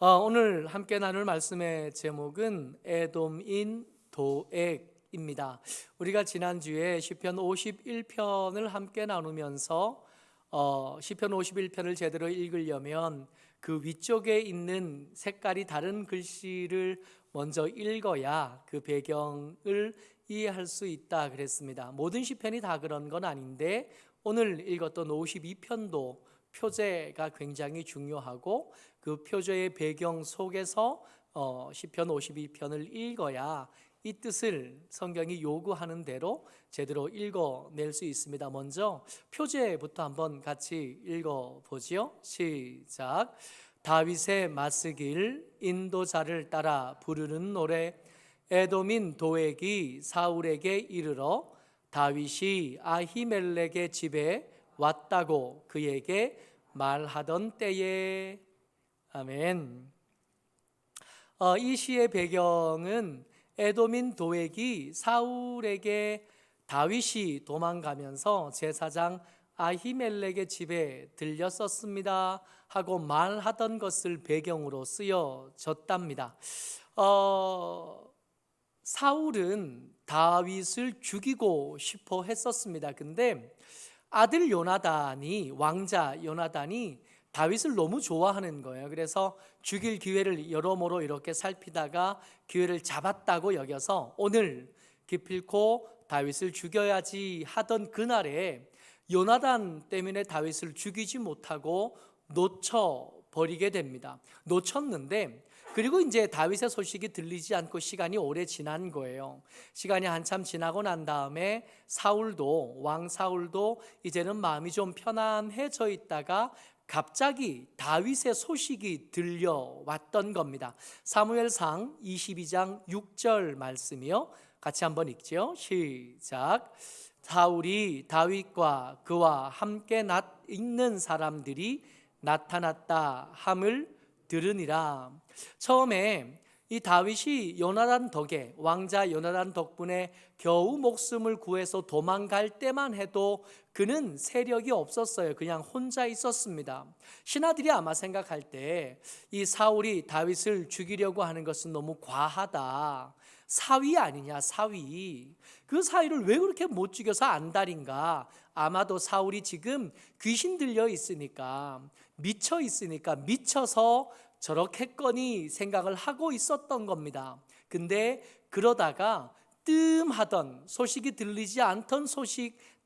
오늘 함께 나눌 말씀의 제목은 에돔인 도액입니다. 우리가 지난주에 시편 51편을 함께 나누면서 시편 51편을 제대로 읽으려면 그 위쪽에 있는 색깔이 다른 글씨를 먼저 읽어야 그 배경을 이해할 수 있다 그랬습니다. 모든 시편이 다 그런 건 아닌데 오늘 읽었던 52편도 표제가 굉장히 중요하고 그 표제의 배경 속에서 시편 52편을 읽어야 이 뜻을 성경이 요구하는 대로 제대로 읽어낼 수 있습니다. 먼저 표제부터 한번 같이 읽어보지요. 시작. 다윗의 맞쓰길 인도자를 따라 부르는 노래. 에돔인 도액이 사울에게 이르러 다윗이 아히멜렉의 집에 왔다고 그에게 말하던 때에. 아멘. 이 시의 배경은 에돔인 도액이 사울에게 다윗이 도망가면서 제사장 아히멜렉의 집에 들렸었습니다 하고 말하던 것을 배경으로 쓰여졌답니다. 사울은 다윗을 죽이고 싶어 했었습니다. 근데 아들 요나단이, 왕자 요나단이 다윗을 너무 좋아하는 거예요. 그래서 죽일 기회를 여러모로 이렇게 살피다가 기회를 잡았다고 여겨서 오늘 기필코 다윗을 죽여야지 하던 그날에 요나단 때문에 다윗을 죽이지 못하고 놓쳐버리게 됩니다. 놓쳤는데 그리고 이제 다윗의 소식이 들리지 않고 시간이 오래 지난 거예요. 시간이 한참 지나고 난 다음에 왕 사울도 이제는 마음이 좀 편안해져 있다가 갑자기 다윗의 소식이 들려왔던 겁니다. 사무엘상 22장 6절 말씀이요. 같이 한번 읽죠. 시작. 사울이 다윗과 그와 함께 있는 사람들이 나타났다 함을 들으니라. 처음에 이 다윗이 요나단 덕에, 왕자 요나단 덕분에 겨우 목숨을 구해서 도망갈 때만 해도 그는 세력이 없었어요. 그냥 혼자 있었습니다. 신하들이 아마 생각할 때 이 사울이 다윗을 죽이려고 하는 것은 너무 과하다, 사위 아니냐, 사위. 그 사위를 왜 그렇게 못 죽여서 안달인가. 아마도 사울이 지금 귀신 들려 있으니까, 미쳐 있으니까, 미쳐서 저렇게거니 생각을 하고 있었던 겁니다. 근데 그러다가 뜸하던, 소식이 들리지 않던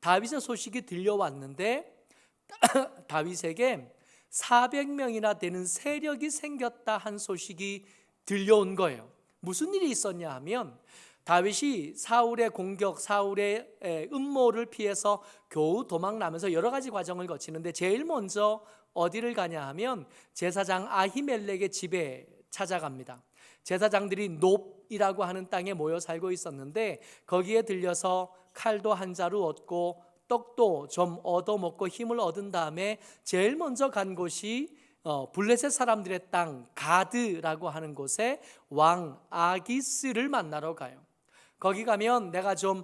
다윗의 소식이 들려왔는데 다윗에게 400명이나 되는 세력이 생겼다 한 소식이 들려온 거예요. 무슨 일이 있었냐 하면 다윗이 사울의 공격, 사울의 음모를 피해서 겨우 도망나면서 여러 가지 과정을 거치는데 제일 먼저 어디를 가냐 하면 제사장 아히멜렉의 집에 찾아갑니다. 제사장들이 놉이라고 하는 땅에 모여 살고 있었는데 거기에 들려서 칼도 한 자루 얻고 떡도 좀 얻어먹고 힘을 얻은 다음에 제일 먼저 간 곳이 블레셋 사람들의 땅 가드라고 하는 곳에 왕 아기스를 만나러 가요. 거기 가면 내가 좀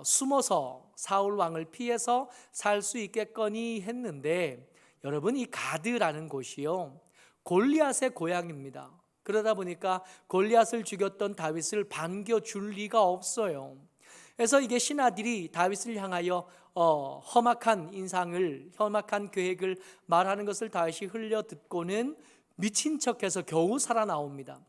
숨어서 사울 왕을 피해서 살 수 있겠거니 했는데, 여러분, 이 가드라는 곳이요, 골리앗의 고향입니다. 그러다 보니까 골리앗을 죽였던 다윗을 반겨줄 리가 없어요. 그래서 이게 신하들이 다윗을 향하여 험악한 계획을 말하는 것을 다윗이 흘려 듣고는 미친 척해서 겨우 살아나옵니다.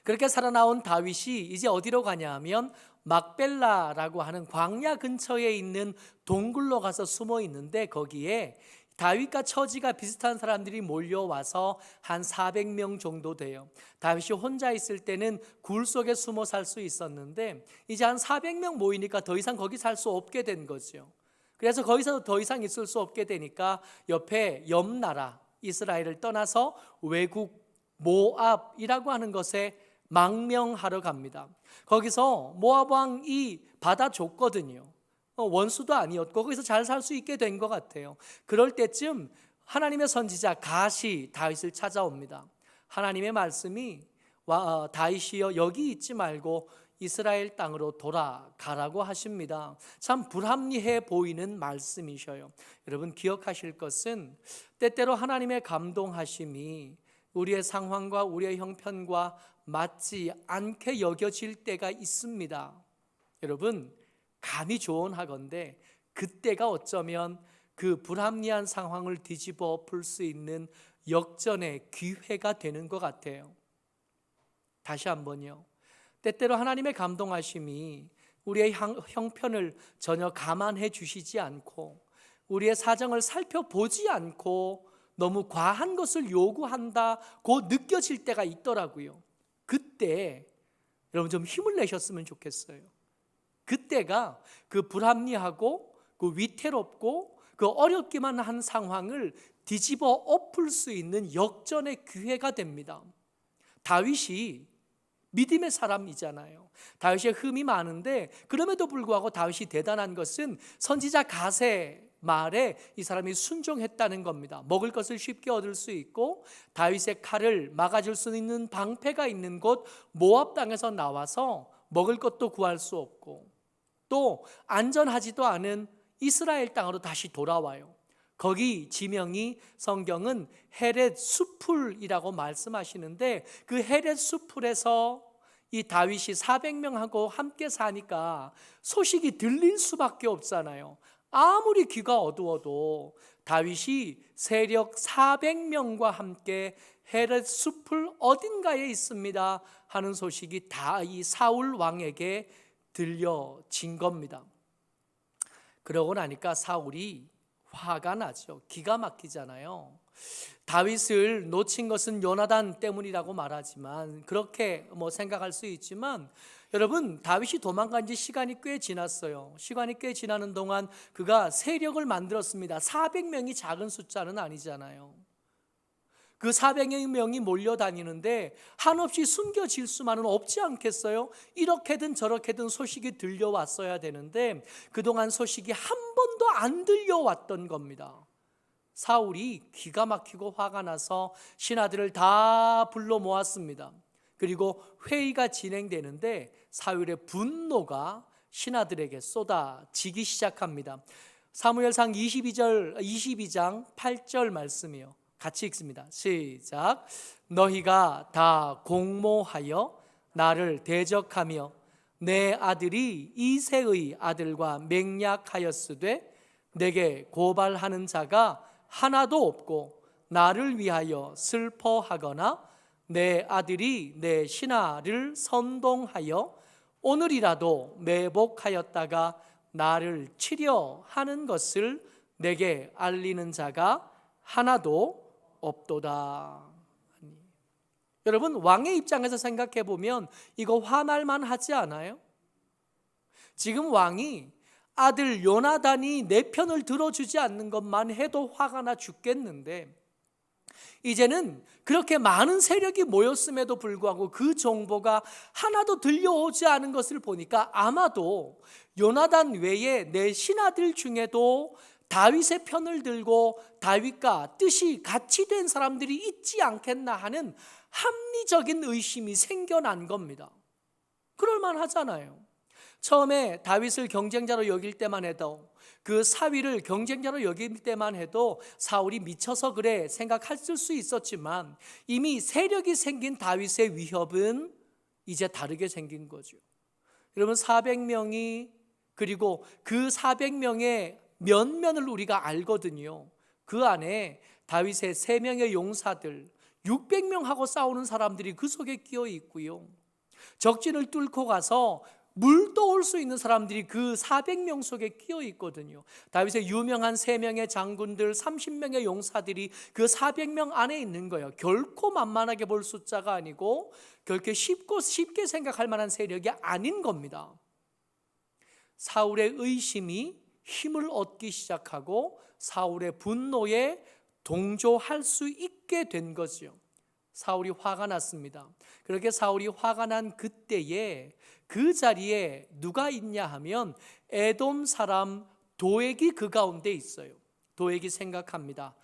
그렇게 살아나온 다윗이 이제 어디로 가냐 하면 막벨라라고 하는 광야 근처에 있는 동굴로 가서 숨어 있는데, 거기에 다윗과 처지가 비슷한 사람들이 몰려와서 한 400명 정도 돼요. 다윗이 혼자 있을 때는 굴 속에 숨어 살 수 있었는데 이제 한 400명 모이니까 더 이상 거기 살 수 없게 된 거죠. 그래서 거기서 더 이상 있을 수 없게 되니까 옆에 옆나라 이스라엘을 떠나서 외국 모압이라고 하는 것에 망명하러 갑니다. 거기서 모압 왕이 받아줬거든요. 원수도 아니었고 거기서 잘 살 수 있게 된 것 같아요. 그럴 때쯤 하나님의 선지자 갓이 다윗을 찾아옵니다. 하나님의 말씀이 다윗이여 여기 있지 말고 이스라엘 땅으로 돌아가라고 하십니다. 참 불합리해 보이는 말씀이셔요. 여러분 기억하실 것은 때때로 하나님의 감동하심이 우리의 상황과 우리의 형편과 맞지 않게 여겨질 때가 있습니다. 여러분, 감히 조언하건대 그때가 어쩌면 그 불합리한 상황을 뒤집어 엎을 수 있는 역전의 기회가 되는 것 같아요. 다시 한번요. 때때로 하나님의 감동하심이 우리의 형편을 전혀 감안해 주시지 않고 우리의 사정을 살펴보지 않고 너무 과한 것을 요구한다고 느껴질 때가 있더라고요. 그때 여러분 좀 힘을 내셨으면 좋겠어요. 그때가 그 불합리하고 그 위태롭고 그 어렵기만 한 상황을 뒤집어 엎을 수 있는 역전의 기회가 됩니다. 다윗이 믿음의 사람이잖아요. 다윗의 흠이 많은데 그럼에도 불구하고 다윗이 대단한 것은 선지자 갓의 말에 이 사람이 순종했다는 겁니다. 먹을 것을 쉽게 얻을 수 있고 다윗의 칼을 막아줄 수 있는 방패가 있는 곳 모압 땅에서 나와서 먹을 것도 구할 수 없고 또 안전하지도 않은 이스라엘 땅으로 다시 돌아와요. 거기 지명이 성경은 헤렛 수풀이라고 말씀하시는데 그 헤렛 수풀에서 이 다윗이 400명하고 함께 사니까 소식이 들릴 수밖에 없잖아요. 아무리 귀가 어두워도 다윗이 세력 400명과 함께 헤렛 숲을 어딘가에 있습니다 하는 소식이 다 이 사울 왕에게 들려진 겁니다. 그러고 나니까 사울이 화가 나죠. 기가 막히잖아요. 다윗을 놓친 것은 요나단 때문이라고 말하지만 그렇게 생각할 수 있지만 여러분, 다윗이 도망간 지 시간이 꽤 지났어요. 시간이 꽤 지나는 동안 그가 세력을 만들었습니다. 400명이 작은 숫자는 아니잖아요. 그 400명이 몰려다니는데 한없이 숨겨질 수만은 없지 않겠어요? 이렇게든 저렇게든 소식이 들려왔어야 되는데 그동안 소식이 한 번도 안 들려왔던 겁니다. 사울이 기가 막히고 화가 나서 신하들을 다 불러 모았습니다. 그리고 회의가 진행되는데 사울의 분노가 신하들에게 쏟아지기 시작합니다. 사무엘상 22장 8절 말씀이요. 같이 읽습니다. 시작. 너희가 다 공모하여 나를 대적하며 내 아들이 이새의 아들과 맹약하였으되 내게 고발하는 자가 하나도 없고 나를 위하여 슬퍼하거나 내 아들이 내 신하를 선동하여 오늘이라도 매복하였다가 나를 치려 하는 것을 내게 알리는 자가 하나도 없도다. 여러분, 왕의 입장에서 생각해 보면 이거 화날만 하지 않아요? 지금 왕이 아들 요나단이 내 편을 들어주지 않는 것만 해도 화가 나 죽겠는데 이제는 그렇게 많은 세력이 모였음에도 불구하고 그 정보가 하나도 들려오지 않은 것을 보니까 아마도 요나단 외에 내 신하들 중에도 다윗의 편을 들고 다윗과 뜻이 같이 된 사람들이 있지 않겠나 하는 합리적인 의심이 생겨난 겁니다. 그럴만 하잖아요. 처음에 다윗을 경쟁자로 여길 때만 해도 그 사위를 경쟁자로 여길 때만 해도 사울이 미쳐서 그래 생각했을 수 있었지만 이미 세력이 생긴 다윗의 위협은 이제 다르게 생긴 거죠. 여러분, 400명이 그리고 그 400명의 면면을 우리가 알거든요. 그 안에 다윗의 3명의 용사들 600명하고 싸우는 사람들이 그 속에 끼어 있고요. 적진을 뚫고 가서 물도 올 수 있는 사람들이 그 400명 속에 끼어 있거든요. 다윗의 유명한 3명의 장군들 30명의 용사들이 그 400명 안에 있는 거예요. 결코 만만하게 볼 숫자가 아니고 결코 쉽게 생각할 만한 세력이 아닌 겁니다. 사울의 의심이 힘을 얻기 시작하고 사울의 분노에 동조할 수 있게 된 거죠. 사울이 화가 났습니다. 그렇게 사울이 화가 난 그때에 그 자리에 누가 있냐 하면 에돔 사람 도액이 그 가운데 있어요. 도액이 생각합니다.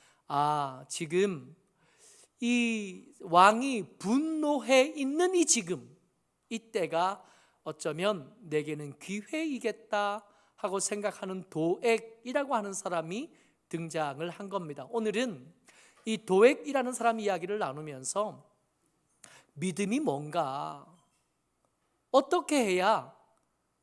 지금 이 왕이 분노해 있는 이 지금 이때가 어쩌면 내게는 기회이겠다 하고 생각하는 도액이라고 하는 사람이 등장을 한 겁니다. 오늘은 이 도액이라는 사람 이야기를 나누면서 믿음이 뭔가, 어떻게 해야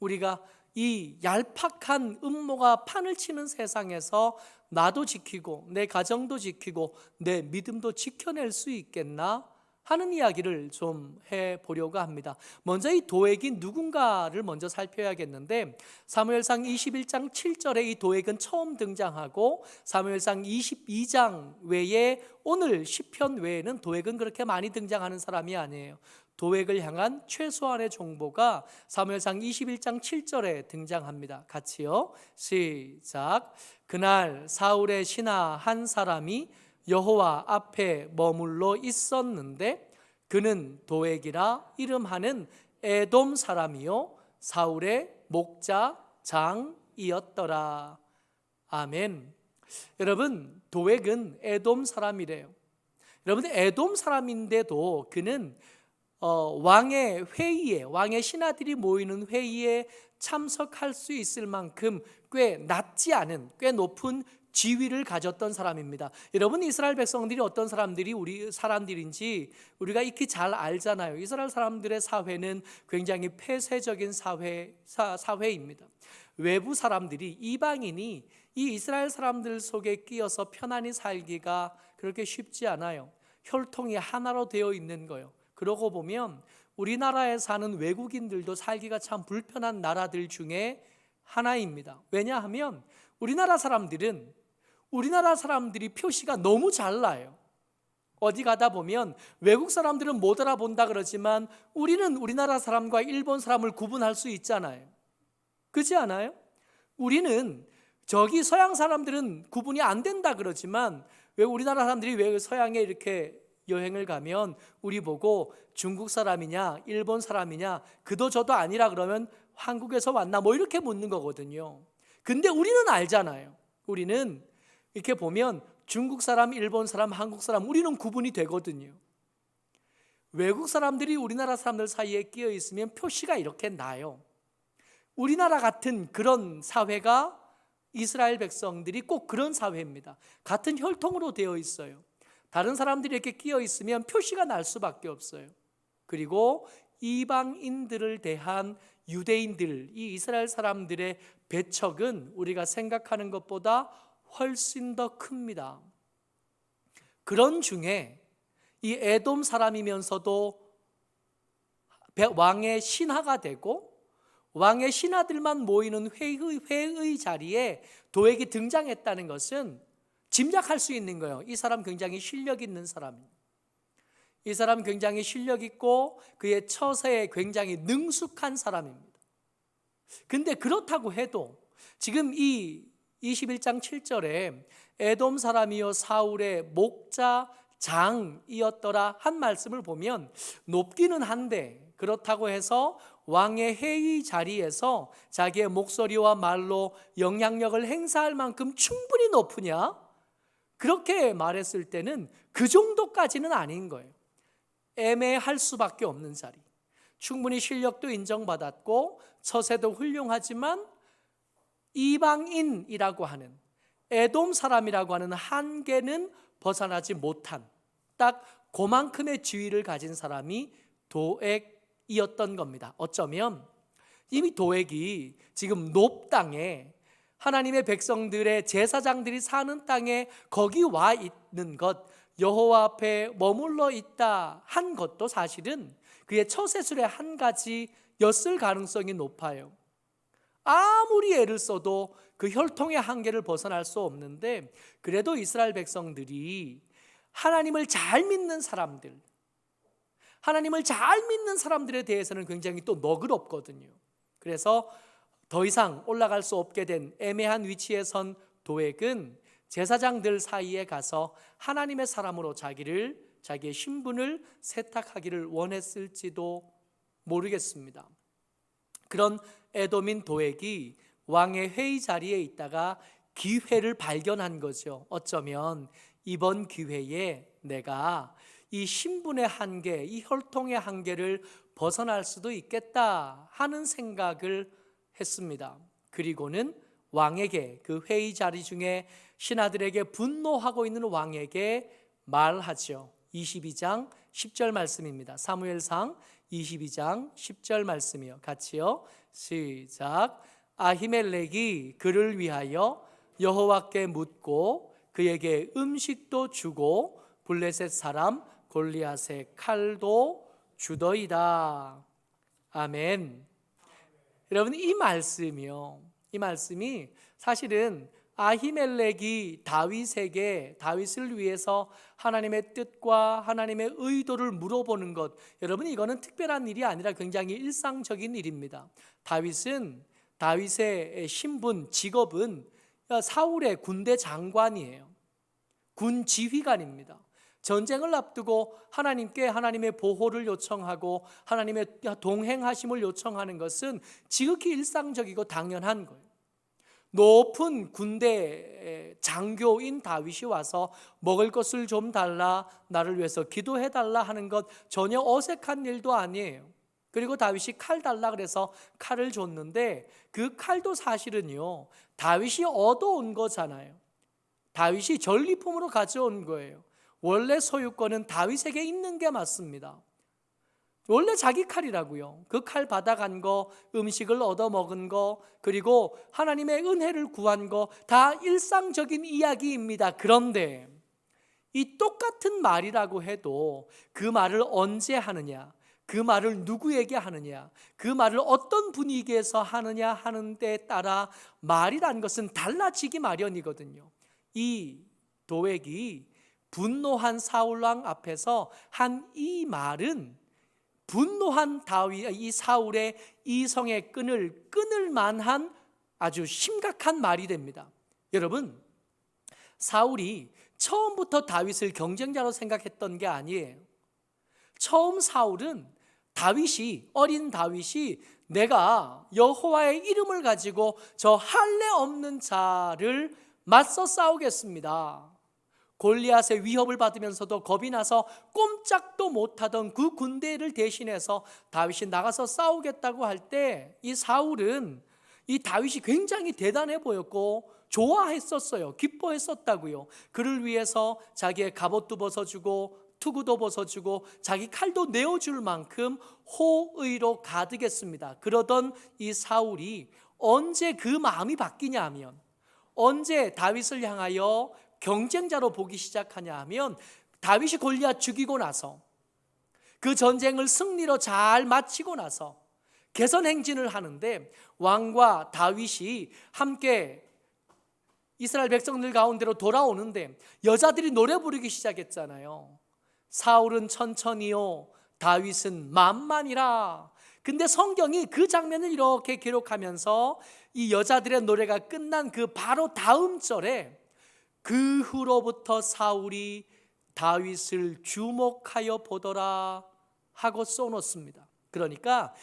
우리가 이 얄팍한 음모가 판을 치는 세상에서 나도 지키고 내 가정도 지키고 내 믿음도 지켜낼 수 있겠나 하는 이야기를 좀 해보려고 합니다. 먼저 이 도액이 누군가를 먼저 살펴야겠는데, 사무엘상 21장 7절에 이 도액은 처음 등장하고 사무엘상 22장 외에 오늘 시편 외에는 도액은 그렇게 많이 등장하는 사람이 아니에요. 도액을 향한 최소한의 정보가 사무엘상 21장 7절에 등장합니다. 같이요. 시작. 그날 사울의 신하 한 사람이 여호와 앞에 머물러 있었는데 그는 도액이라 이름하는 에돔 사람이요 사울의 목자 장이었더라. 아멘. 여러분, 도액은 에돔 사람이래요. 여러분, 에돔 사람인데도 그는 왕의 회의에, 왕의 신하들이 모이는 회의에 참석할 수 있을 만큼 꽤 낮지 않은, 꽤 높은 지위를 가졌던 사람입니다. 여러분, 이스라엘 백성들이 어떤 사람들이 우리 사람들인지 우리가 익히 잘 알잖아요. 이스라엘 사람들의 사회는 굉장히 폐쇄적인 사회입니다. 외부 사람들이, 이방인이 이 이스라엘 사람들 속에 끼어서 편안히 살기가 그렇게 쉽지 않아요. 혈통이 하나로 되어 있는 거예요. 그러고 보면 우리나라에 사는 외국인들도 살기가 참 불편한 나라들 중에 하나입니다. 왜냐하면 우리나라 사람들이 표시가 너무 잘 나요. 어디 가다 보면 외국 사람들은 못 알아본다 그러지만 우리는 우리나라 사람과 일본 사람을 구분할 수 있잖아요. 그렇지 않아요? 우리는 저기 서양 사람들은 구분이 안 된다 그러지만 왜 우리나라 사람들이 왜 서양에 이렇게 여행을 가면 우리 보고 중국 사람이냐 일본 사람이냐 그도 저도 아니라 그러면 한국에서 왔나 뭐 이렇게 묻는 거거든요. 근데 우리는 알잖아요. 우리는 이렇게 보면 중국 사람, 일본 사람, 한국 사람 우리는 구분이 되거든요. 외국 사람들이 우리나라 사람들 사이에 끼어 있으면 표시가 이렇게 나요. 우리나라 같은 그런 사회가 이스라엘 백성들이 꼭 그런 사회입니다. 같은 혈통으로 되어 있어요. 다른 사람들이 이렇게 끼어 있으면 표시가 날 수밖에 없어요. 그리고 이방인들을 대한 유대인들, 이 이스라엘 사람들의 배척은 우리가 생각하는 것보다 훨씬 더 큽니다. 그런 중에 이 에돔 사람이면서도 왕의 신하가 되고 왕의 신하들만 모이는 회의 자리에 도액이 등장했다는 것은 짐작할 수 있는 거예요. 이 사람 굉장히 실력 있는 사람입니다. 이 사람 굉장히 실력 있고 그의 처세에 굉장히 능숙한 사람입니다. 근데 그렇다고 해도 지금 이 21장 7절에 에돔 사람이요 사울의 목자 장이었더라 한 말씀을 보면 높기는 한데 그렇다고 해서 왕의 회의 자리에서 자기의 목소리와 말로 영향력을 행사할 만큼 충분히 높으냐? 그렇게 말했을 때는 그 정도까지는 아닌 거예요. 애매할 수밖에 없는 자리. 충분히 실력도 인정받았고 처세도 훌륭하지만 이방인이라고 하는 에돔 사람이라고 하는 한계는 벗어나지 못한 딱 그만큼의 지위를 가진 사람이 도액이었던 겁니다. 어쩌면 이미 도액이 지금 높 땅에 하나님의 백성들의 제사장들이 사는 땅에 거기 와 있는 것, 여호와 앞에 머물러 있다 한 것도 사실은 그의 처세술의 한 가지였을 가능성이 높아요. 아무리 애를 써도 그 혈통의 한계를 벗어날 수 없는데 그래도 이스라엘 백성들이 하나님을 잘 믿는 사람들, 하나님을 잘 믿는 사람들에 대해서는 굉장히 또 너그럽거든요. 그래서 더 이상 올라갈 수 없게 된 애매한 위치에 선 도액은 제사장들 사이에 가서 하나님의 사람으로 자기의 신분을 세탁하기를 원했을지도 모르겠습니다. 그런 에돔인 도액이 왕의 회의 자리에 있다가 기회를 발견한 거죠. 어쩌면 이번 기회에 내가 이 신분의 한계, 이 혈통의 한계를 벗어날 수도 있겠다 하는 생각을 했습니다. 그리고는 왕에게 그 회의 자리 중에 신하들에게 분노하고 있는 왕에게 말하죠. 22장 10절 말씀입니다. 사무엘상 22장 10절 말씀이요. 같이요. 시작. 아히멜렉이 그를 위하여 여호와께 묻고 그에게 음식도 주고 블레셋 사람 골리앗의 칼도 주더이다. 아멘. 여러분, 이 말씀이 사실은 아히멜렉이 다윗을 위해서 하나님의 뜻과 하나님의 의도를 물어보는 것, 여러분, 이거는 특별한 일이 아니라 굉장히 일상적인 일입니다. 다윗의 신분, 직업은 사울의 군대 장관이에요. 군 지휘관입니다. 전쟁을 앞두고 하나님께 하나님의 보호를 요청하고 하나님의 동행하심을 요청하는 것은 지극히 일상적이고 당연한 거예요. 높은 군대 장교인 다윗이 와서 먹을 것을 좀 달라, 나를 위해서 기도해 달라 하는 것 전혀 어색한 일도 아니에요. 그리고 다윗이 칼 달라 그래서 칼을 줬는데 그 칼도 사실은요, 다윗이 얻어온 거잖아요. 다윗이 전리품으로 가져온 거예요. 원래 소유권은 다윗에게 있는 게 맞습니다. 원래 자기 칼이라고요. 그 칼 받아간 거, 음식을 얻어 먹은 거, 그리고 하나님의 은혜를 구한 거 다 일상적인 이야기입니다. 그런데 이 똑같은 말이라고 해도 그 말을 언제 하느냐, 그 말을 누구에게 하느냐, 그 말을 어떤 분위기에서 하느냐 하는 데에 따라 말이란 것은 달라지기 마련이거든요. 이 도액이 분노한 사울왕 앞에서 한 이 말은 분노한 이 사울의 이성의 끈을 끊을 만한 아주 심각한 말이 됩니다. 여러분, 사울이 처음부터 다윗을 경쟁자로 생각했던 게 아니에요. 처음 사울은 어린 다윗이 내가 여호와의 이름을 가지고 저 할례 없는 자를 맞서 싸우겠습니다. 골리앗의 위협을 받으면서도 겁이 나서 꼼짝도 못하던 그 군대를 대신해서 다윗이 나가서 싸우겠다고 할 때 이 사울은 이 다윗이 굉장히 대단해 보였고 좋아했었어요. 기뻐했었다고요. 그를 위해서 자기의 갑옷도 벗어주고 투구도 벗어주고 자기 칼도 내어줄 만큼 호의로 가득했습니다. 그러던 이 사울이 언제 그 마음이 바뀌냐 하면, 언제 다윗을 향하여 경쟁자로 보기 시작하냐 하면, 다윗이 골리앗 죽이고 나서 그 전쟁을 승리로 잘 마치고 나서 개선 행진을 하는데 왕과 다윗이 함께 이스라엘 백성들 가운데로 돌아오는데 여자들이 노래 부르기 시작했잖아요. 사울은 천천히요, 다윗은 만만이라. 근데 성경이 그 장면을 이렇게 기록하면서 이 여자들의 노래가 끝난 그 바로 다음 절에 그 후로부터 사울이 다윗을 주목하여 보더라 하고 써놓습니다. 그러니까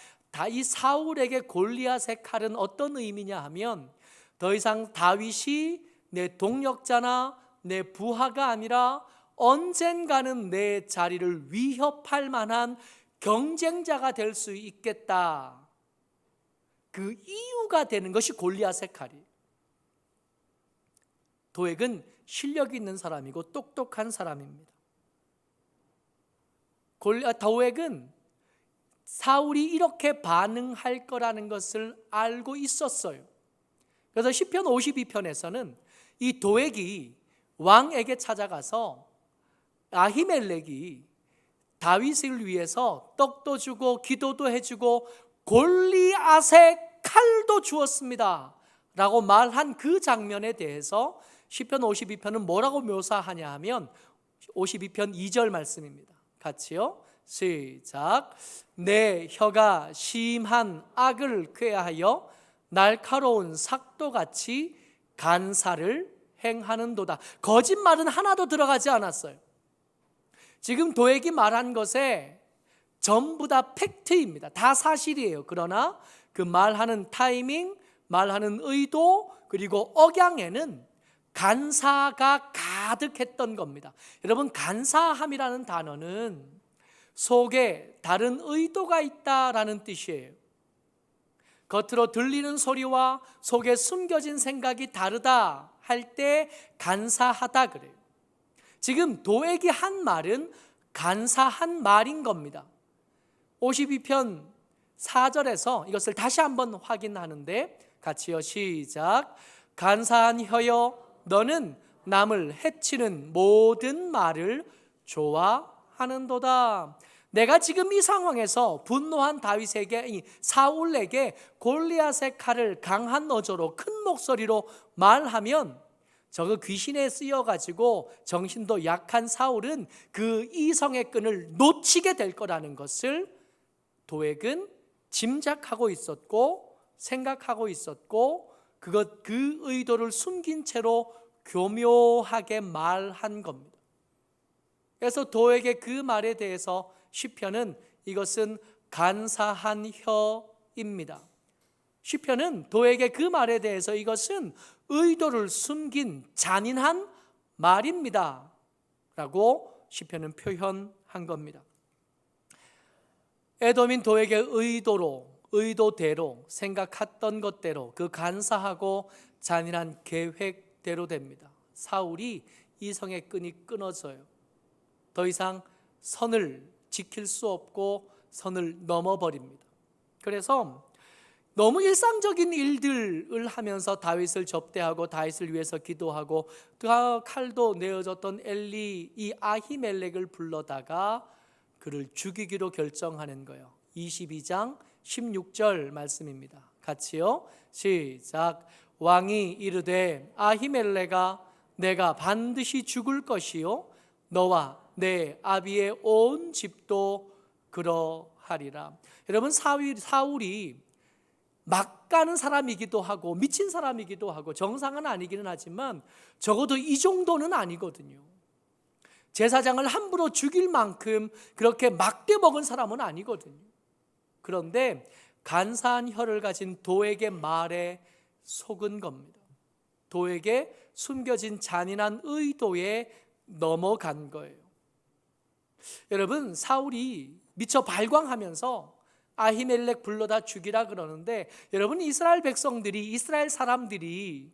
이 사울에게 골리앗의 칼은 어떤 의미냐 하면, 더 이상 다윗이 내 동력자나 내 부하가 아니라 언젠가는 내 자리를 위협할 만한 경쟁자가 될 수 있겠다. 그 이유가 되는 것이 골리앗의 칼이에요. 도액은 실력이 있는 사람이고 똑똑한 사람입니다. 도액은 사울이 이렇게 반응할 거라는 것을 알고 있었어요. 그래서 시편 52편에서는 이 도액이 왕에게 찾아가서 아히멜렉이 다윗을 위해서 떡도 주고 기도도 해주고 골리앗의 칼도 주었습니다 라고 말한 그 장면에 대해서 시편 52편은 뭐라고 묘사하냐 하면 52편 2절 말씀입니다. 같이요. 시작. 내 혀가 심한 악을 꾀하여 날카로운 삭도같이 간사를 행하는도다. 거짓말은 하나도 들어가지 않았어요. 지금 도액이 말한 것에 전부 다 팩트입니다. 다 사실이에요. 그러나 그 말하는 타이밍, 말하는 의도, 그리고 억양에는 간사가 가득했던 겁니다. 여러분, 간사함이라는 단어는 속에 다른 의도가 있다라는 뜻이에요. 겉으로 들리는 소리와 속에 숨겨진 생각이 다르다 할 때 간사하다 그래요. 지금 도액이 한 말은 간사한 말인 겁니다. 52편 4절에서 이것을 다시 한번 확인하는데 같이요, 시작. 간사한 혀여, 너는 남을 해치는 모든 말을 좋아하는도다. 내가 지금 이 상황에서 분노한 다윗에게, 사울에게 골리앗의 칼을 강한 어조로 큰 목소리로 말하면 저거 귀신에 쓰여가지고 정신도 약한 사울은 그 이성의 끈을 놓치게 될 거라는 것을 도액은 짐작하고 있었고 생각하고 있었고 그 의도를 숨긴 채로 교묘하게 말한 겁니다. 그래서 도액의 그 말에 대해서 시편은 이것은 간사한 혀입니다. 시편은 도액의 그 말에 대해서 이것은 의도를 숨긴 잔인한 말입니다 라고 시편은 표현한 겁니다. 에돔인 도액의 의도대로 생각했던 것대로 그 간사하고 잔인한 계획대로 됩니다. 사울이 이성의 끈이 끊어져요. 더 이상 선을 지킬 수 없고 선을 넘어버립니다. 그래서 너무 일상적인 일들을 하면서 다윗을 접대하고 다윗을 위해서 기도하고 칼도 내어줬던 엘리 이 아히멜렉을 불러다가 그를 죽이기로 결정하는 거예요. 22장 16절 말씀입니다. 같이요, 시작. 왕이 이르되 아히멜렉아, 내가 반드시 죽을 것이요 너와 내 아비의 온 집도 그러하리라. 여러분, 사울이 막 가는 사람이기도 하고 미친 사람이기도 하고 정상은 아니기는 하지만 적어도 이 정도는 아니거든요. 제사장을 함부로 죽일 만큼 그렇게 막대 먹은 사람은 아니거든요. 그런데 간사한 혀를 가진 도액의 말에 속은 겁니다. 도액의 숨겨진 잔인한 의도에 넘어간 거예요. 여러분, 사울이 미처 발광하면서 아히멜렉 불러다 죽이라 그러는데, 여러분, 이스라엘 백성들이, 이스라엘 사람들이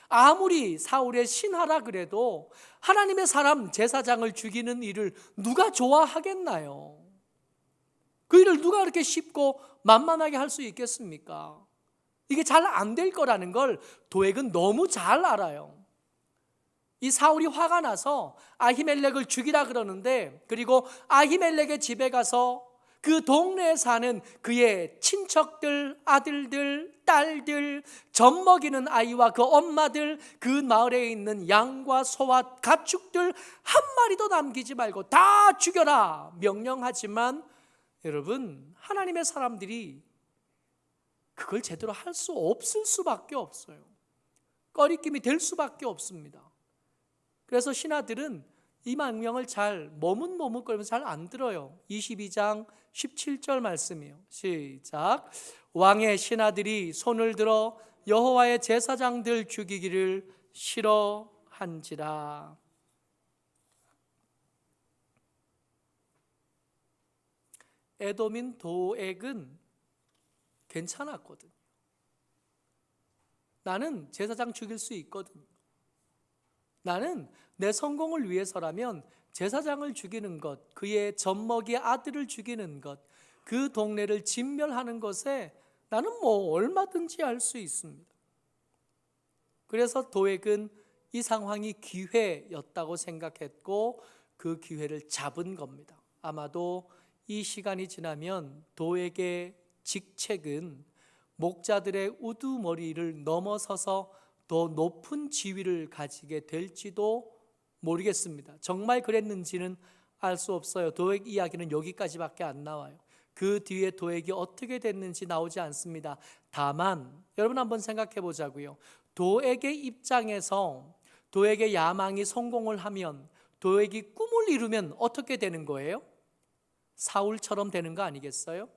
아무리 사울의 신하라 그래도 하나님의 사람 제사장을 죽이는 일을 누가 좋아하겠나요? 그 일을 누가 그렇게 쉽고 만만하게 할 수 있겠습니까? 이게 잘 안 될 거라는 걸 도액은 너무 잘 알아요. 이 사울이 화가 나서 아히멜렉을 죽이라 그러는데, 그리고 아히멜렉의 집에 가서 그 동네에 사는 그의 친척들, 아들들, 딸들, 젖 먹이는 아이와 그 엄마들, 그 마을에 있는 양과 소와 가축들 한 마리도 남기지 말고 다 죽여라 명령하지만, 여러분, 하나님의 사람들이 그걸 제대로 할 수 없을 수밖에 없어요. 꺼리낌이 될 수밖에 없습니다. 그래서 신하들은 이 명령을 잘 머뭇머뭇거리면서 잘 안 들어요. 22장 17절 말씀이요, 시작. 왕의 신하들이 손을 들어 여호와의 제사장들 죽이기를 싫어한지라. 에돔인 도액은 괜찮았거든요. 나는 제사장 죽일 수 있거든요. 나는 내 성공을 위해서라면 제사장을 죽이는 것, 그의 젖먹이 아들을 죽이는 것, 그 동네를 진멸하는 것에 나는 얼마든지 할 수 있습니다. 그래서 도액은 이 상황이 기회였다고 생각했고 그 기회를 잡은 겁니다. 아마도 이 시간이 지나면 도액의 직책은 목자들의 우두머리를 넘어서서 더 높은 지위를 가지게 될지도 모르겠습니다. 정말 그랬는지는 알 수 없어요. 도액 이야기는 여기까지밖에 안 나와요. 그 뒤에 도액이 어떻게 됐는지 나오지 않습니다. 다만 여러분 한번 생각해 보자고요. 도액의 입장에서 도액의 야망이 성공을 하면, 도액이 꿈을 이루면 어떻게 되는 거예요? 사울처럼 되는 거 아니겠어요?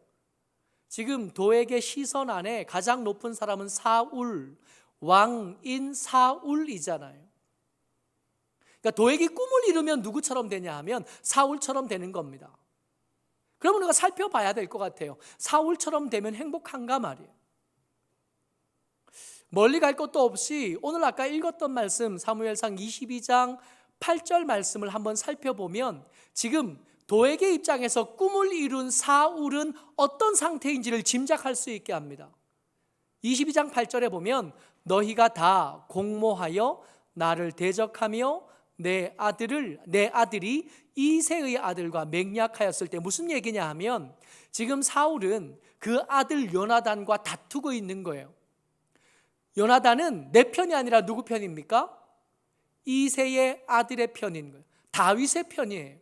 지금 도액의 시선 안에 가장 높은 사람은 사울, 왕인 사울이잖아요. 그러니까 도액이 꿈을 이루면 누구처럼 되냐 하면 사울처럼 되는 겁니다. 그러면 우리가 살펴봐야 될 것 같아요. 사울처럼 되면 행복한가 말이에요. 멀리 갈 것도 없이 오늘 아까 읽었던 말씀 사무엘상 22장 8절 말씀을 한번 살펴보면 지금 도액의 입장에서 꿈을 이룬 사울은 어떤 상태인지를 짐작할 수 있게 합니다. 22장 8절에 보면 너희가 다 공모하여 나를 대적하며 내 아들이 이새의 아들과 맹약하였을 때, 무슨 얘기냐 하면 지금 사울은 그 아들 요나단과 다투고 있는 거예요. 요나단은 내 편이 아니라 누구 편입니까? 이새의 아들의 편인 거예요. 다윗의 편이에요.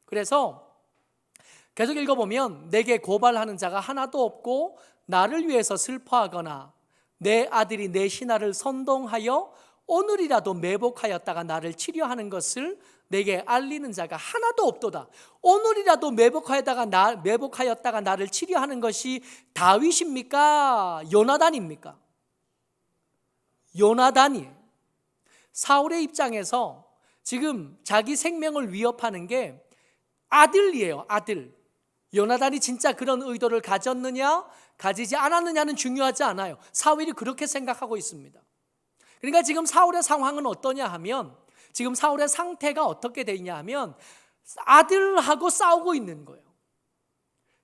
그래서 계속 읽어보면 내게 고발하는 자가 하나도 없고 나를 위해서 슬퍼하거나 내 아들이 내 신하를 선동하여 오늘이라도 매복하였다가 나를 치려하는 것을 내게 알리는 자가 하나도 없도다. 오늘이라도 매복하였다가 나를 치려하는 것이 다윗입니까? 요나단입니까? 요나단이에요. 사울의 입장에서 지금 자기 생명을 위협하는 게 아들이에요. 아들. 요나단이 진짜 그런 의도를 가졌느냐 가지지 않았느냐는 중요하지 않아요. 사울이 그렇게 생각하고 있습니다. 그러니까 지금 사울의 상황은 어떠냐 하면, 지금 사울의 상태가 어떻게 되어 있냐 하면 아들하고 싸우고 있는 거예요.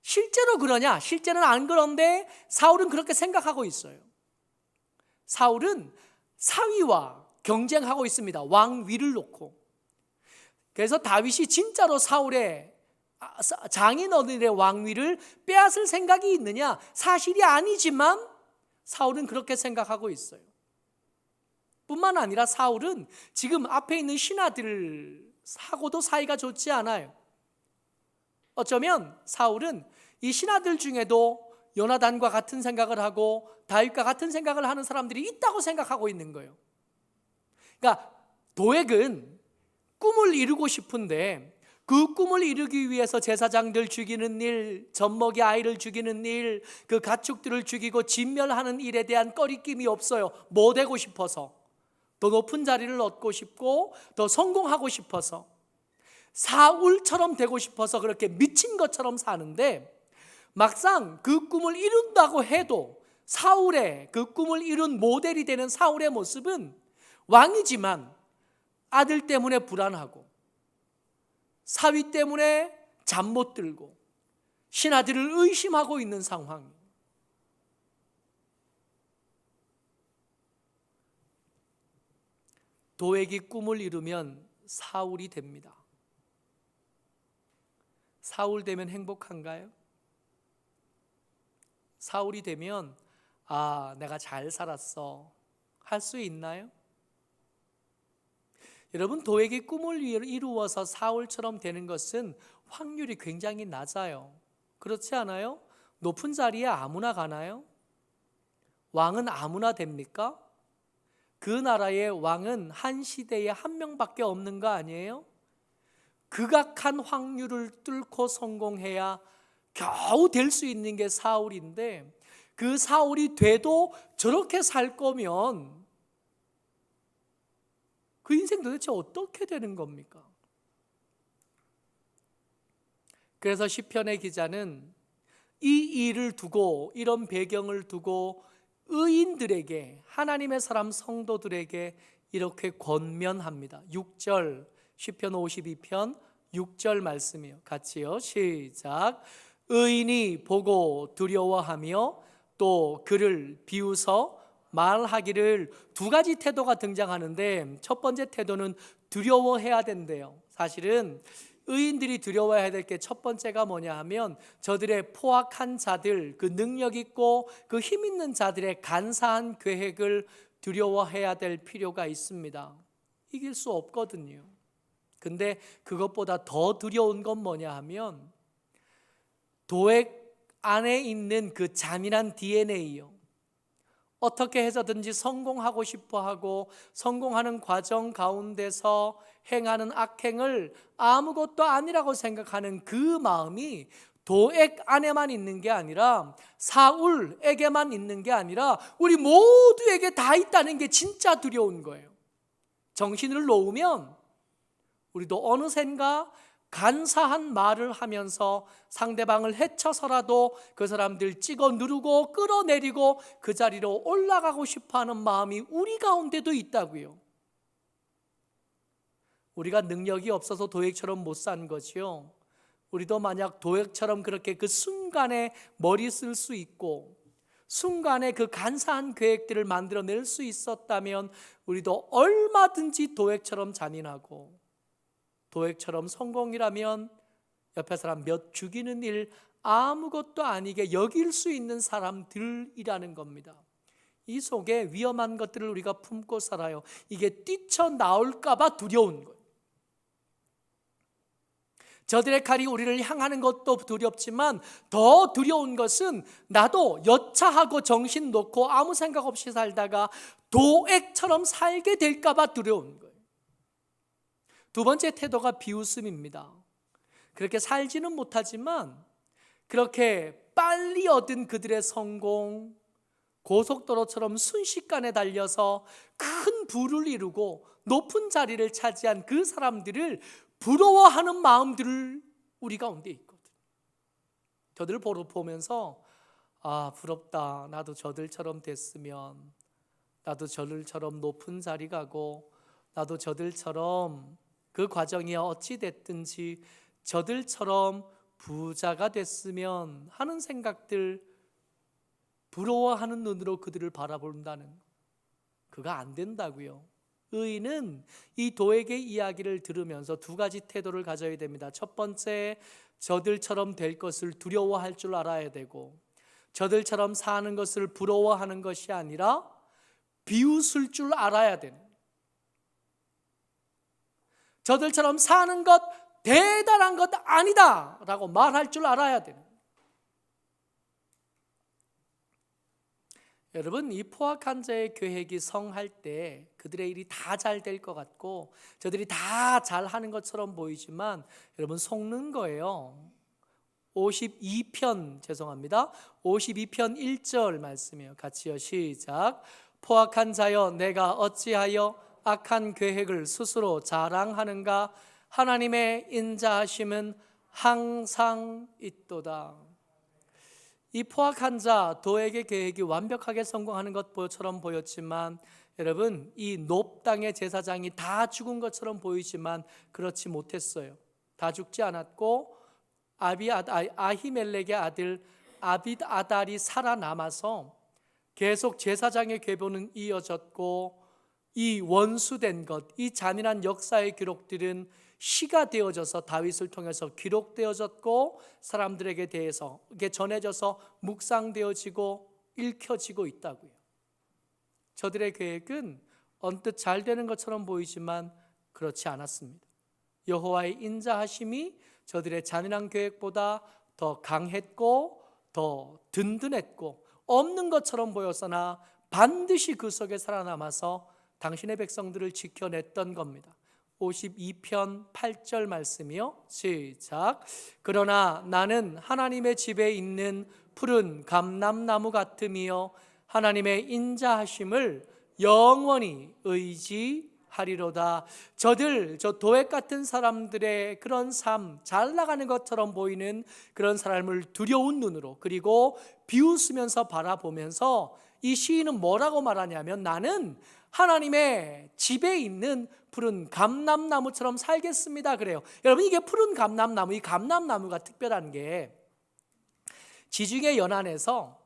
실제로 그러냐? 실제는 안 그런데 사울은 그렇게 생각하고 있어요. 사울은 사위와 경쟁하고 있습니다. 왕위를 놓고. 그래서 다윗이 진짜로 사울의 장인어른의 왕위를 빼앗을 생각이 있느냐? 사실이 아니지만 사울은 그렇게 생각하고 있어요. 뿐만 아니라 사울은 지금 앞에 있는 신하들하고도 사이가 좋지 않아요. 어쩌면 사울은 이 신하들 중에도 요나단과 같은 생각을 하고 다윗과 같은 생각을 하는 사람들이 있다고 생각하고 있는 거예요. 그러니까 도액은 꿈을 이루고 싶은데 그 꿈을 이루기 위해서 제사장들 죽이는 일, 젖먹이 아이를 죽이는 일, 그 가축들을 죽이고 진멸하는 일에 대한 꺼리낌이 없어요. 뭐 되고 싶어서, 더 높은 자리를 얻고 싶고 더 성공하고 싶어서, 사울처럼 되고 싶어서 그렇게 미친 것처럼 사는데, 막상 그 꿈을 이룬다고 해도 사울의 그 꿈을 이룬 모델이 되는 사울의 모습은 왕이지만 아들 때문에 불안하고 사위 때문에 잠 못 들고 신하들을 의심하고 있는 상황이에요. 도액이 꿈을 이루면 사울이 됩니다. 사울 되면 행복한가요? 사울이 되면 내가 잘 살았어 할 수 있나요? 여러분, 도액이 꿈을 이루어서 사울처럼 되는 것은 확률이 굉장히 낮아요. 그렇지 않아요? 높은 자리에 아무나 가나요? 왕은 아무나 됩니까? 그 나라의 왕은 한 시대에 한 명밖에 없는 거 아니에요? 극악한 확률을 뚫고 성공해야 겨우 될 수 있는 게 사울인데, 그 사울이 돼도 저렇게 살 거면 그 인생 도대체 어떻게 되는 겁니까? 그래서 시편의 기자는 이 일을 두고, 이런 배경을 두고 의인들에게, 하나님의 사람 성도들에게 이렇게 권면합니다. 6절, 시편 52편 6절 말씀이요. 같이요. 시작. 의인이 보고 두려워하며 또 그를 비웃어 말하기를. 두 가지 태도가 등장하는데 첫 번째 태도는 두려워해야 된대요. 사실은 의인들이 두려워해야 될 게 첫 번째가 뭐냐 하면 저들의 포악한 자들, 그 능력 있고 그 힘 있는 자들의 간사한 계획을 두려워해야 될 필요가 있습니다. 이길 수 없거든요. 근데 그것보다 더 두려운 건 뭐냐 하면 도액 안에 있는 그 잔인한 DNA요. 어떻게 해서든지 성공하고 싶어하고 성공하는 과정 가운데서 행하는 악행을 아무것도 아니라고 생각하는 그 마음이 도액 안에만 있는 게 아니라 사울에게만 있는 게 아니라 우리 모두에게 다 있다는 게 진짜 두려운 거예요. 정신을 놓으면 우리도 어느샌가 간사한 말을 하면서 상대방을 해쳐서라도 그 사람들 찍어 누르고 끌어내리고 그 자리로 올라가고 싶어하는 마음이 우리 가운데도 있다고요. 우리가 능력이 없어서 도액처럼 못 산 거지요. 우리도 만약 도액처럼 그렇게 그 순간에 머리 쓸 수 있고 순간에 그 간사한 계획들을 만들어낼 수 있었다면 우리도 얼마든지 도액처럼 잔인하고 도액처럼 성공이라면 옆에 사람 몇 죽이는 일 아무것도 아니게 여길 수 있는 사람들이라는 겁니다. 이 속에 위험한 것들을 우리가 품고 살아요. 이게 뛰쳐나올까 봐 두려운 거예요. 저들의 칼이 우리를 향하는 것도 두렵지만 더 두려운 것은 나도 여차하고 정신 놓고 아무 생각 없이 살다가 도액처럼 살게 될까 봐 두려운 거예요. 두 번째 태도가 비웃음입니다. 그렇게 살지는 못하지만 그렇게 빨리 얻은 그들의 성공, 고속도로처럼 순식간에 달려서 큰 부를 이루고 높은 자리를 차지한 그 사람들을 부러워하는 마음들을 우리 가운데 있거든. 저들 보면서 부럽다. 나도 저들처럼 됐으면, 나도 저들처럼 높은 자리 가고, 나도 저들처럼 그 과정이 어찌 됐든지 저들처럼 부자가 됐으면 하는 생각들, 부러워하는 눈으로 그들을 바라본다는 거. 그거 안 된다고요. 의인은 이 도액의 이야기를 들으면서 두 가지 태도를 가져야 됩니다. 첫 번째, 저들처럼 될 것을 두려워할 줄 알아야 되고, 저들처럼 사는 것을 부러워하는 것이 아니라 비웃을 줄 알아야 되는, 저들처럼 사는 것 대단한 것 아니다 라고 말할 줄 알아야 되는. 여러분, 이 포악한 자의 계획이 성할 때 그들의 일이 다 잘 될 것 같고 저들이 다 잘하는 것처럼 보이지만 여러분 속는 거예요. 52편 1절 말씀이에요. 같이요, 시작. 포악한 자여, 내가 어찌하여 악한 계획을 스스로 자랑하는가? 하나님의 인자하심은 항상 있도다. 이 포악한 자 도액의 계획이 완벽하게 성공하는 것처럼 보였지만 여러분, 이 놉 땅의 제사장이 다 죽은 것처럼 보이지만 그렇지 못했어요. 다 죽지 않았고 아히멜렉의 아들 아비아달이 살아남아서 계속 제사장의 계보는 이어졌고, 이 원수된 것, 이 잔인한 역사의 기록들은 시가 되어져서 다윗을 통해서 기록되어졌고 사람들에게 대해서 이게 전해져서 묵상되어지고 읽혀지고 있다고요. 저들의 계획은 언뜻 잘 되는 것처럼 보이지만 그렇지 않았습니다. 여호와의 인자하심이 저들의 잔인한 계획보다 더 강했고 더 든든했고 없는 것처럼 보였으나 반드시 그 속에 살아남아서 당신의 백성들을 지켜냈던 겁니다. 52편 8절 말씀이요, 시작. 그러나 나는 하나님의 집에 있는 푸른 감람나무 같음이요 하나님의 인자하심을 영원히 의지하리로다. 저 도액 같은 사람들의 그런 삶, 잘 나가는 것처럼 보이는 그런 사람을 두려운 눈으로 그리고 비웃으면서 바라보면서 이 시인은 뭐라고 말하냐면, 나는 하나님의 집에 있는 푸른 감람나무처럼 살겠습니다 그래요. 여러분, 이게 푸른 감람나무, 이 감람나무가 특별한 게 지중해 연안에서,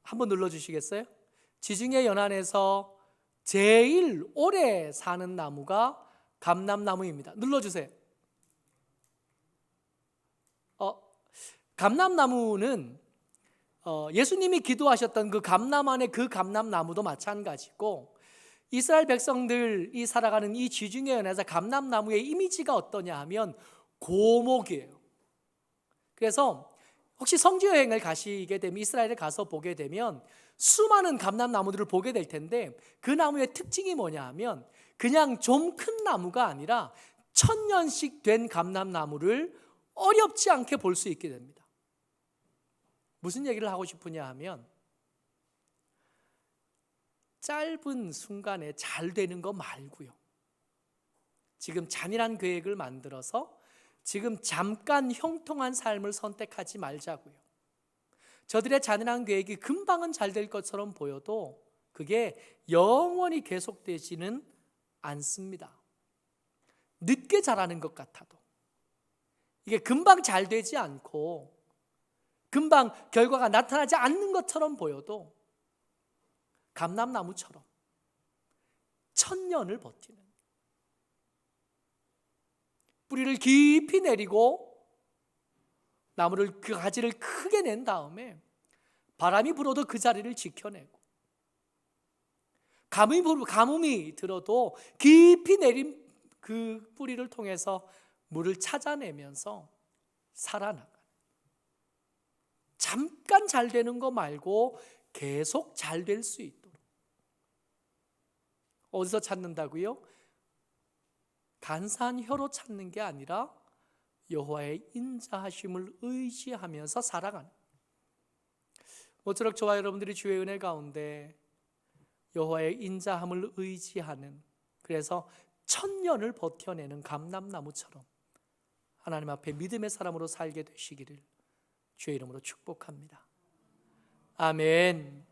한번 눌러주시겠어요? 지중해 연안에서 제일 오래 사는 나무가 감람나무입니다. 눌러주세요. 감람나무는 예수님이 기도하셨던 그 감람 안에 그 감람나무도 마찬가지고, 이스라엘 백성들이 살아가는 이 지중해 연안에서 감람나무의 이미지가 어떠냐 하면 고목이에요. 그래서 혹시 성지 여행을 가시게 되면, 이스라엘에 가서 보게 되면 수많은 감람나무들을 보게 될 텐데, 그 나무의 특징이 뭐냐 하면 그냥 좀 큰 나무가 아니라 1000년씩 된 감람나무를 어렵지 않게 볼 수 있게 됩니다. 무슨 얘기를 하고 싶으냐 하면, 짧은 순간에 잘 되는 거 말고요, 지금 잔인한 계획을 만들어서 지금 잠깐 형통한 삶을 선택하지 말자고요. 저들의 잔인한 계획이 금방은 잘 될 것처럼 보여도 그게 영원히 계속되지는 않습니다. 늦게 자라는 것 같아도, 이게 금방 잘 되지 않고 금방 결과가 나타나지 않는 것처럼 보여도 감람나무처럼 천년을 버티는, 뿌리를 깊이 내리고 나무를, 그 가지를 크게 낸 다음에 바람이 불어도 그 자리를 지켜내고, 가뭄이 들어도 깊이 내린 그 뿌리를 통해서 물을 찾아내면서 살아나가는, 잠깐 잘 되는 거 말고 계속 잘 될 수 있도록. 어디서 찾는다고요? 간사한 혀로 찾는 게 아니라 여호와의 인자하심을 의지하면서 살아가는, 모쪼록 저와 여러분들이 주의 은혜 가운데 여호와의 인자함을 의지하는, 그래서 천년을 버텨내는 감람나무처럼 하나님 앞에 믿음의 사람으로 살게 되시기를 주의 이름으로 축복합니다. 아멘.